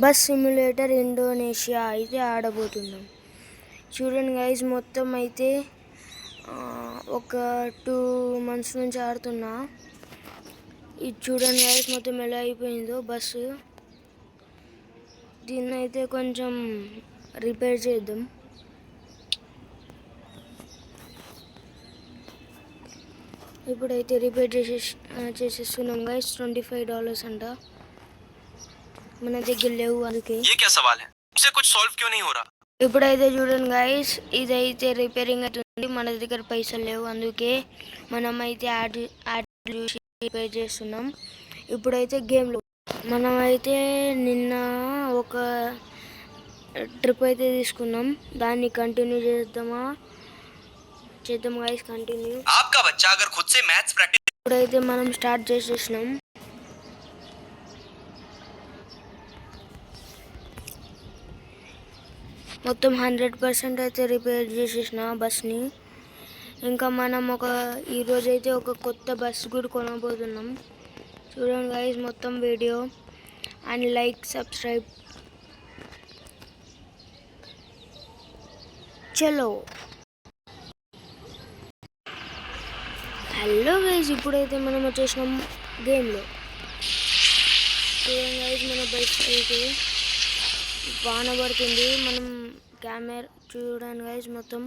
Bus simulator Indonesia అయితే ఆడబోతున్నాం. చూడండి guys, మొత్తం అయితే ఒక 2 months నుంచి ఆడుతున్నా. ఇది చూడండి గైస్, మొత్తం ఎలా అయిపోయిందో బస్సు. దీన్ని అయితే కొంచెం రిపేర్ చేద్దాం. ఇప్పుడైతే రిపేర్ చేసేస్తున్నాం గైస్. $25 అంట. మన దగ్గర లేవు అందుకే. ఇప్పుడైతే చూడండి గైస్, ఇదైతే రిపేరింగ్ అవుతుంది. మన దగ్గర పైసలు లేవు అందుకే మనం అయితే యాడ్ చూసి రిపేర్ చేస్తున్నాం. ఇప్పుడైతే గేమ్లో మనమైతే నిన్న ఒక ట్రిప్ అయితే తీసుకున్నాం. దాన్ని కంటిన్యూ చేద్దాం గైస్. కంటిన్యూ. ఇప్పుడైతే మనం స్టార్ట్ చేసేసినాం. మొత్తం 100% అయితే రిపేర్ చేసేసిన బస్ని. ఇంకా మనం ఈరోజైతే ఒక కొత్త బస్ కూడా కొనబోతున్నాం. చూడండి గైస్ మొత్తం వీడియో అండ్ లైక్ సబ్స్క్రైబ్. చలో. హలో గైస్, ఇప్పుడైతే మనం వచ్చేసినాం గేమ్లో. చూడండి గైస్, మన బైక్ అయితే వాన పడుతుంది. మనం కెమెరా చూడండి గైస్ మొత్తం.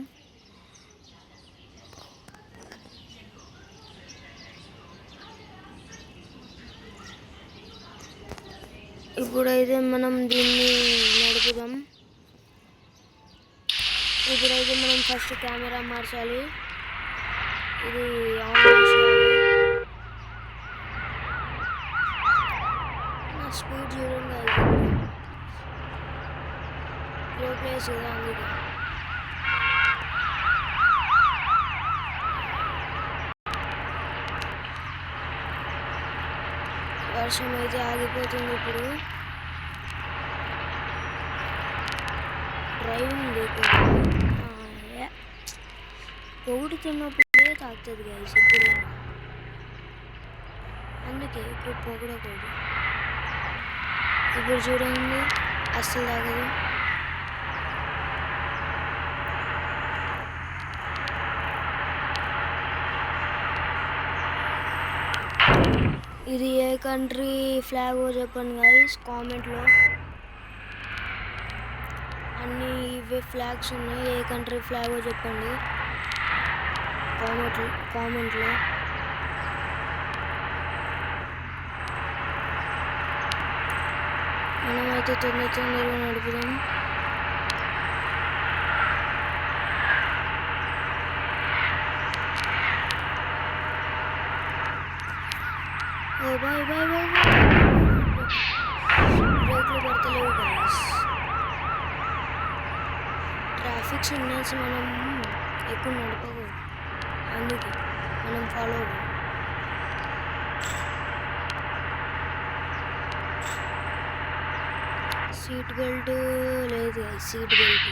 ఇప్పుడైతే మనం దీన్ని నడుపుదాం. ఇప్పుడైతే మనం ఫస్ట్ కెమెరా మార్చాలి. ఇది ఆన్ చేయాలి. నా స్పీడ్ చూడండి లో ప్లేస్ కదా అందుకే. వర్షం అయితే ఆగిపోతుంది. ఇప్పుడు డ్రైవింగ్ లేకుండా పొగుడు తిన్నప్పుడే తాగుతుంది గైస్. ఇప్పుడు అందుకే ఎక్కువ పొగడకూడదు. ఇప్పుడు చూడండి అస్సలు తాగదు. ఇది ఏ కంట్రీ ఫ్లాగో చెప్పండి గైస్ కామెంట్లో. అన్ని ఇవే ఫ్లాగ్స్ ఉన్నాయి. ఏ కంట్రీ ఫ్లాగో చెప్పండి కామెంట్లో. మనమైతే తొందరగా నడుపుదాం. బాయ్ బ్రేక్లు పడతలేవు గైస్. ట్రాఫిక్ సిగ్నల్స్ మనం ఎక్కువ నడపకూడదు, అందుకే మనం ఫాలో అవ్వం. సీట్ బెల్ట్ లేదు guys. Seat belt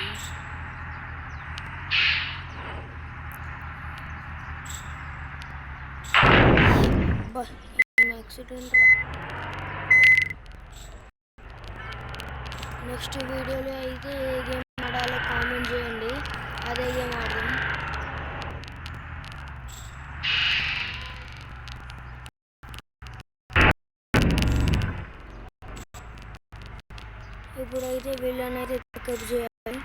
accident. Next వీడియోలో అయితే ఏ గేమ్ ఆడాలో కామెంట్ చేయండి, అదే గేమ్ ఆడదాం. ఇప్పుడైతే వీళ్ళనైతే పికప్ చేయాలి.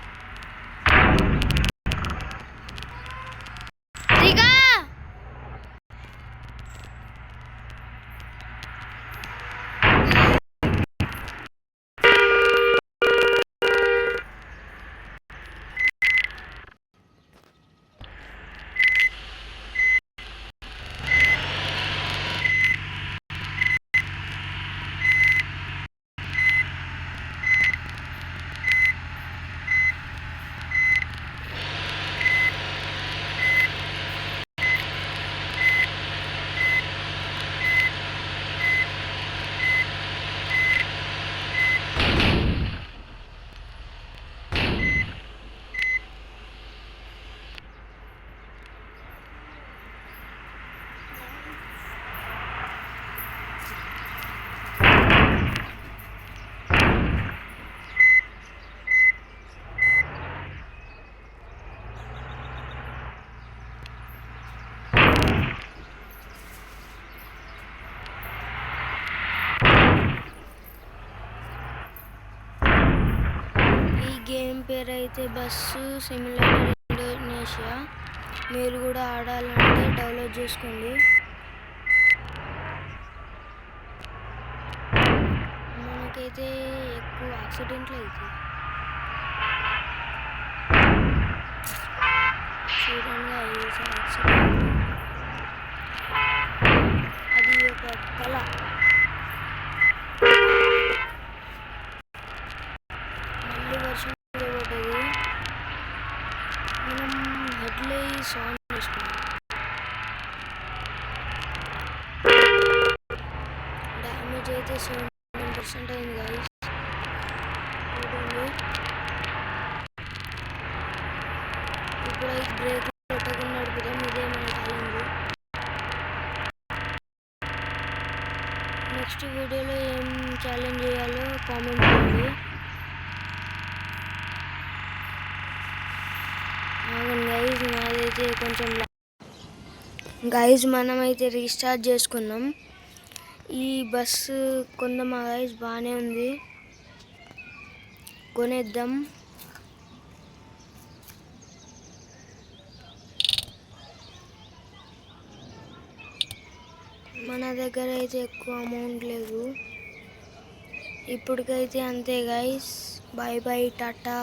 పేరు అయితే బస్సు సిమ్యులేటర్ ఇండోనేషియా. మీరు కూడా ఆడాలంటే డౌన్లోడ్ చేసుకోండి. మనకైతే ఎక్కువ యాక్సిడెంట్లు అవుతాయి. చూడండి యాక్సిడెంట్ అది ఒక కళ. మళ్ళీ వర్షం పడ్డది. మనం హెడ్లైట్స్ ఆన్ చేసుకున్నాం. డ్యామేజ్ అయితే 7% అయింది గాయస్. చూడండి ఇప్పుడైతే బ్రేక్ పెట్టకుండా నడుపుదాం. ఇదే మన ఛాలెంజ్. నెక్స్ట్ వీడియోలో ఏం ఛాలెంజ్ చేయాలో కామెంట్ చేయండి. గైజ్ నాదైతే కొంచెం గైజ్ మనమైతే రీస్టార్ట్ చేసుకున్నాం. ఈ బస్సు కొందామా గైజ్? బాగానే ఉంది, కొనేద్దాం. మన దగ్గర అయితే ఎక్కువ అమౌంట్ లేదు ఇప్పటికైతే. అంతే గైస్, బాయ్ బాయ్, టాటా.